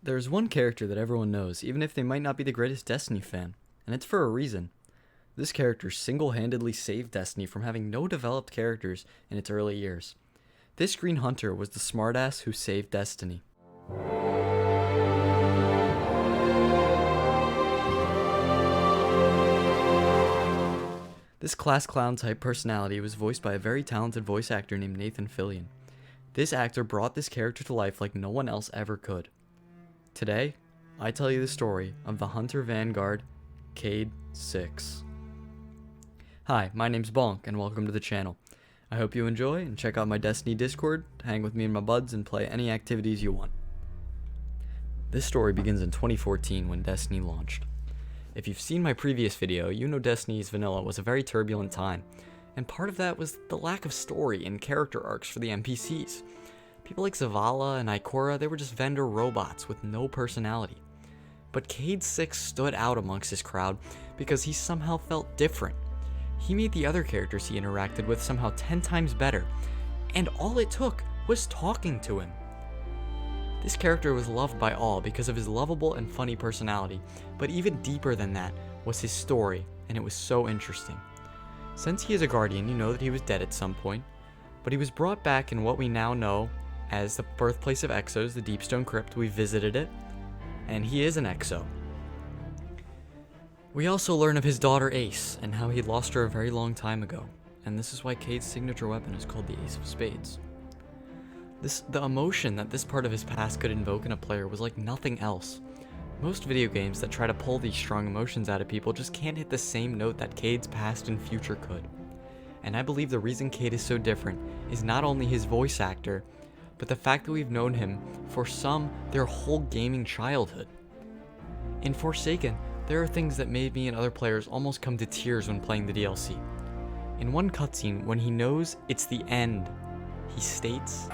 There's one character that everyone knows, even if they might not be the greatest Destiny fan, and it's for a reason. This character single-handedly saved Destiny from having no developed characters in its early years. This Green Hunter was the smartass who saved Destiny. This class clown type personality was voiced by a very talented voice actor named Nathan Fillion. This actor brought this character to life like no one else ever could. Today, I tell you the story of the Hunter Vanguard, Cayde 6. Hi, my name's Bonk, and welcome to the channel. I hope you enjoy, and check out my Destiny Discord, hang with me and my buds, and play any activities you want. This story begins in 2014 when Destiny launched. If you've seen my previous video, you know Destiny's vanilla was a very turbulent time, and part of that was the lack of story and character arcs for the NPCs. People like Zavala and Ikora, they were just vendor robots with no personality. But Cayde 6 stood out amongst his crowd because he somehow felt different. He made the other characters he interacted with somehow 10 times better, and all it took was talking to him. This character was loved by all because of his lovable and funny personality, but even deeper than that was his story, and it was so interesting. Since he is a Guardian, you know that he was dead at some point, but he was brought back in what we now know as the birthplace of Exos, the Deepstone Crypt. We visited it, and he is an Exo. We also learn of his daughter Ace, and how he lost her a very long time ago, and this is why Cayde's signature weapon is called the Ace of Spades. The emotion that this part of his past could invoke in a player was like nothing else. Most video games that try to pull these strong emotions out of people just can't hit the same note that Cayde's past and future could. And I believe the reason Cayde is so different is not only his voice actor, but the fact that we've known him for some their whole gaming childhood. In Forsaken, there are things that made me and other players almost come to tears when playing the DLC. In one cutscene, when he knows it's the end, he states,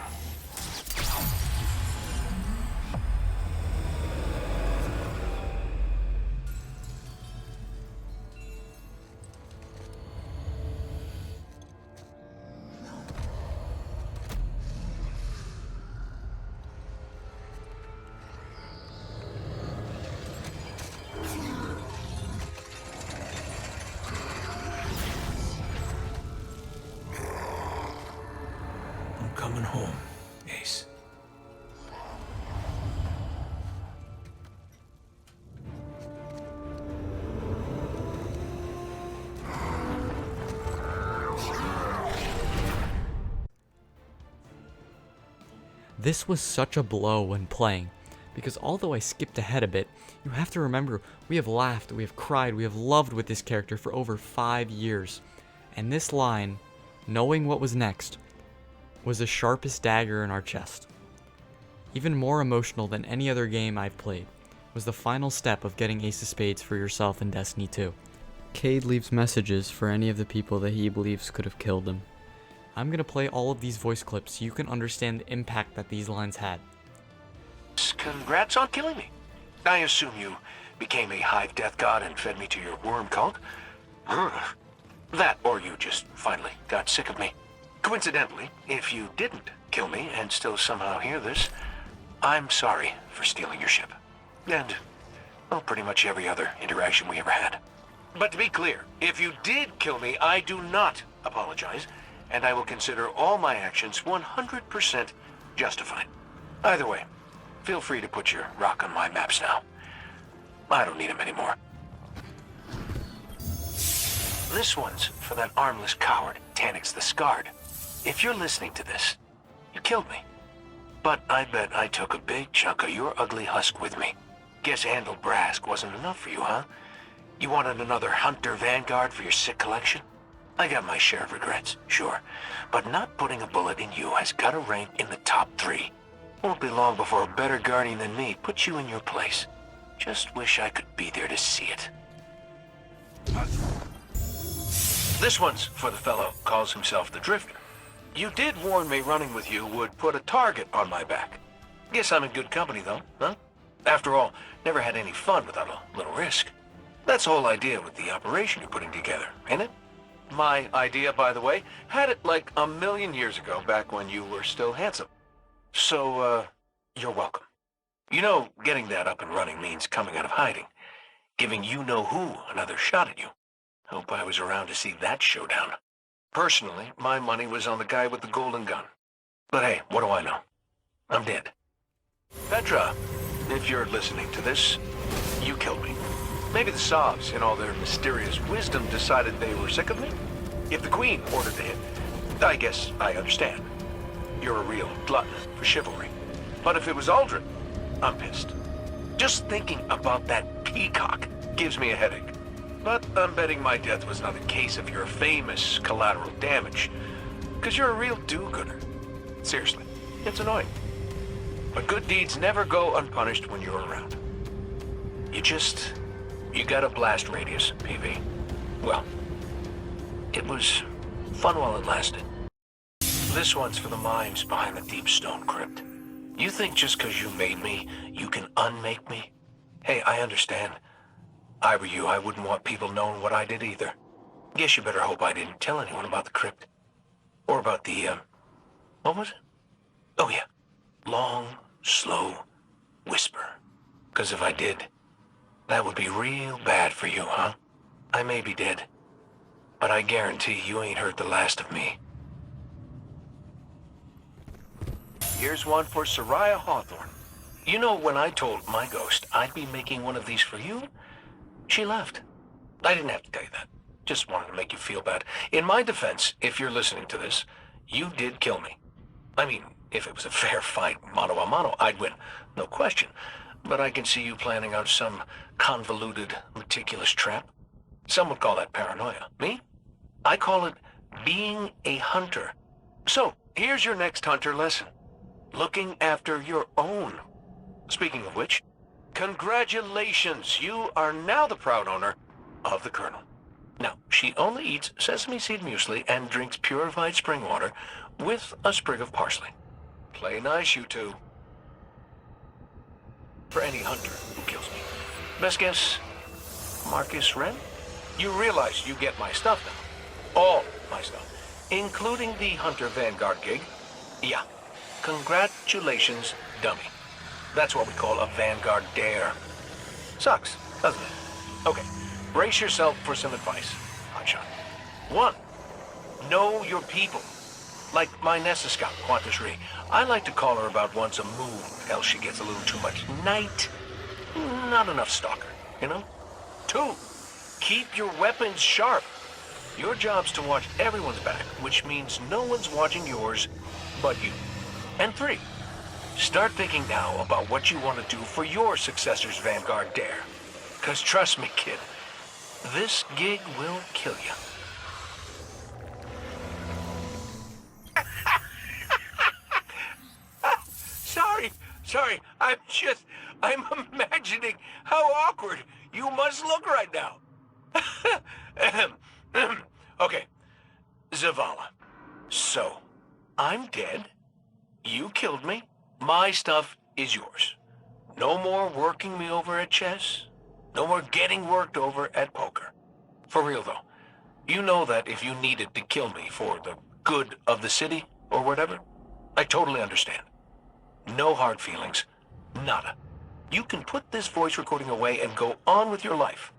coming home, Ace. This was such a blow when playing, because although I skipped ahead a bit, you have to remember we have laughed, we have cried, we have loved with this character for over 5 years, and this line, knowing what was next, was the sharpest dagger in our chest. Even more emotional than any other game I've played was the final step of getting Ace of Spades for yourself in Destiny 2. Cayde leaves messages for any of the people that he believes could have killed him. I'm gonna play all of these voice clips so you can understand the impact that these lines had. Congrats on killing me. I assume you became a hive death god and fed me to your worm cult? Ugh. That, or you just finally got sick of me. Coincidentally, if you didn't kill me and still somehow hear this, I'm sorry for stealing your ship. And, well, pretty much every other interaction we ever had. But to be clear, if you did kill me, I do not apologize, and I will consider all my actions 100% justified. Either way, feel free to put your rock on my maps now. I don't need them anymore. This one's for that armless coward, Taniks the Scarred. If you're listening to this, you killed me. But I bet I took a big chunk of your ugly husk with me. Guess Handle Brask wasn't enough for you, huh? You wanted another Hunter Vanguard for your sick collection? I got my share of regrets, sure. But not putting a bullet in you has got to rank in the top 3. Won't be long before a better guardian than me puts you in your place. Just wish I could be there to see it. This one's for the fellow who calls himself the Drifter. You did warn me running with you would put a target on my back. Guess I'm in good company, though, huh? After all, never had any fun without a little risk. That's the whole idea with the operation you're putting together, ain't it? My idea, by the way, had it like a million years ago, back when you were still handsome. So, you're welcome. You know, getting that up and running means coming out of hiding, giving you-know-who another shot at you. Hope I was around to see that showdown. Personally, my money was on the guy with the golden gun. But hey, what do I know? I'm dead. Petra, if you're listening to this, you killed me. Maybe the Sovs, in all their mysterious wisdom, decided they were sick of me. If the Queen ordered the hit, I guess I understand. You're a real glutton for chivalry. But if it was Aldrin, I'm pissed. Just thinking about that peacock gives me a headache. But I'm betting my death was not a case of your famous collateral damage. Because you're a real do-gooder. Seriously, it's annoying. But good deeds never go unpunished when you're around. You got a blast radius, PV. Well, it was fun while it lasted. This one's for the minds behind the deep stone crypt. You think just because you made me, you can unmake me? Hey, I understand. I were you, I wouldn't want people knowing what I did either. Guess you better hope I didn't tell anyone about the crypt. Or about the, what was it? Oh yeah, long, slow whisper. Because if I did, that would be real bad for you, huh? I may be dead, but I guarantee you ain't heard the last of me. Here's one for Soraya Hawthorne. You know, when I told my ghost I'd be making one of these for you, she left. I didn't have to tell you that. Just wanted to make you feel bad. In my defense, if you're listening to this, you did kill me. I mean, if it was a fair fight, mano a mano, I'd win. No question. But I can see you planning out some convoluted, meticulous trap. Some would call that paranoia. Me? I call it being a hunter. So, here's your next hunter lesson. Looking after your own. Speaking of which, congratulations, you are now the proud owner of the Colonel. Now, she only eats sesame seed muesli and drinks purified spring water with a sprig of parsley. Play nice, you two. For any hunter who kills me. Best guess, Marcus Wren? You realize you get my stuff now. All my stuff. Including the Hunter Vanguard gig. Yeah. Congratulations, dummy. That's what we call a Vanguard dare. Sucks, doesn't it? Okay, brace yourself for some advice, hotshot. 1, know your people. Like my Nessa scout, Qantas Ree. I like to call her about once a moon, else she gets a little too much night. Not enough stalker, you know? 2, keep your weapons sharp. Your job's to watch everyone's back, which means no one's watching yours but you. And 3, start thinking now about what you want to do for your successor's Vanguard dare. Because trust me, kid, this gig will kill you. Sorry, I'm imagining how awkward you must look right now. Okay, Zavala. So, I'm dead. You killed me. My stuff is yours. No more working me over at chess. No more getting worked over at poker. For real, though. You know that if you needed to kill me for the good of the city or whatever, I totally understand. No hard feelings. Nada. You can put this voice recording away and go on with your life.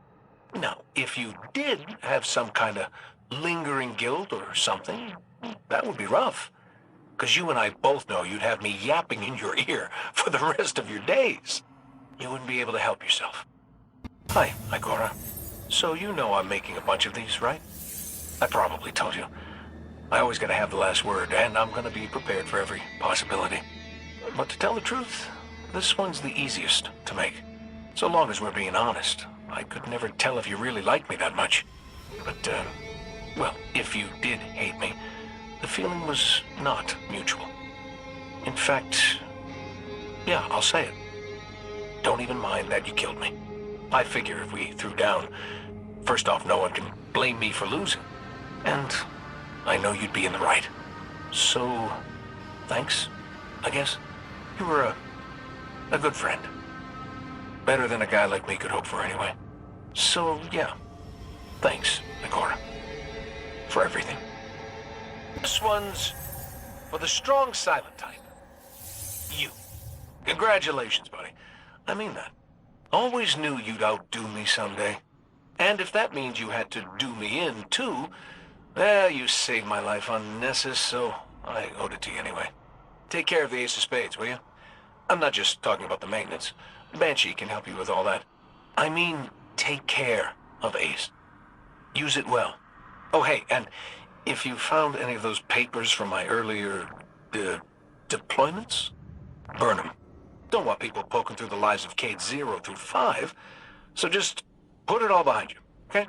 Now, if you did have some kind of lingering guilt or something, that would be rough. Because you and I both know you'd have me yapping in your ear for the rest of your days. You wouldn't be able to help yourself. Hi, Igora. So you know I'm making a bunch of these, right? I probably told you. I always gotta have the last word, and I'm gonna be prepared for every possibility. But to tell the truth, this one's the easiest to make. So long as we're being honest. I could never tell if you really liked me that much. But, well, if you did hate me, the feeling was not mutual. In fact, yeah, I'll say it. Don't even mind that you killed me. I figure if we threw down, first off, no one can blame me for losing. And I know you'd be in the right. So, thanks, I guess. You were a good friend. Better than a guy like me could hope for anyway. So, yeah. Thanks, Igora. For everything. This one's for the strong silent type. You. Congratulations, buddy. I mean that. Always knew you'd outdo me someday. And if that means you had to do me in, too, well, you saved my life on Nessus, so I owed it to you anyway. Take care of the Ace of Spades, will you? I'm not just talking about the maintenance. Banshee can help you with all that. I mean, take care of Ace. Use it well. Oh, hey, and if you found any of those papers from my earlier, deployments, burn them. Don't want people poking through the lives of Cade 0 through 5, so just put it all behind you, okay?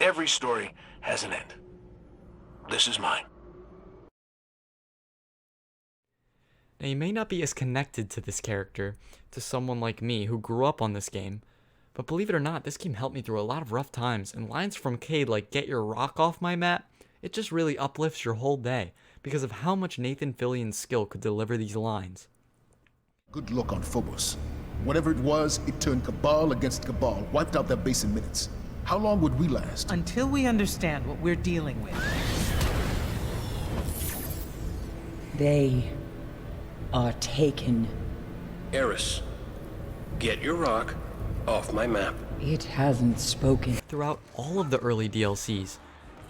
Every story has an end. This is mine. Now, you may not be as connected to this character to someone like me who grew up on this game, but believe it or not, this game helped me through a lot of rough times, and lines from Cade like "Get your rock off my mat," it just really uplifts your whole day because of how much Nathan Fillion's skill could deliver these lines. Good luck on Phobos. Whatever it was, it turned Cabal against Cabal, wiped out their base in minutes. How long would we last? Until we understand what we're dealing with. They are taken. Eris, get your rock off my map. It hasn't spoken. Throughout all of the early DLCs,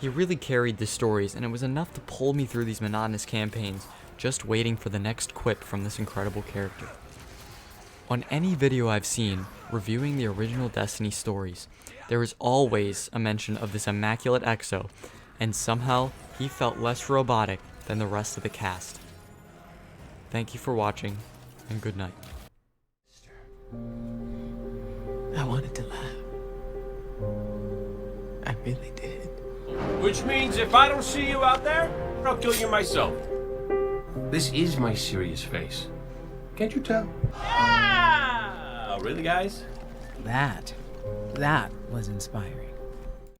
he really carried the stories, and it was enough to pull me through these monotonous campaigns, just waiting for the next quip from this incredible character. On any video I've seen reviewing the original Destiny stories, there is always a mention of this immaculate Exo, and somehow he felt less robotic than the rest of the cast. Thank you for watching, and good night. I wanted to laugh. I really did. Which means if I don't see you out there, I'll kill you myself. This is my serious face. Can't you tell? Yeah! Really, guys? That was inspiring.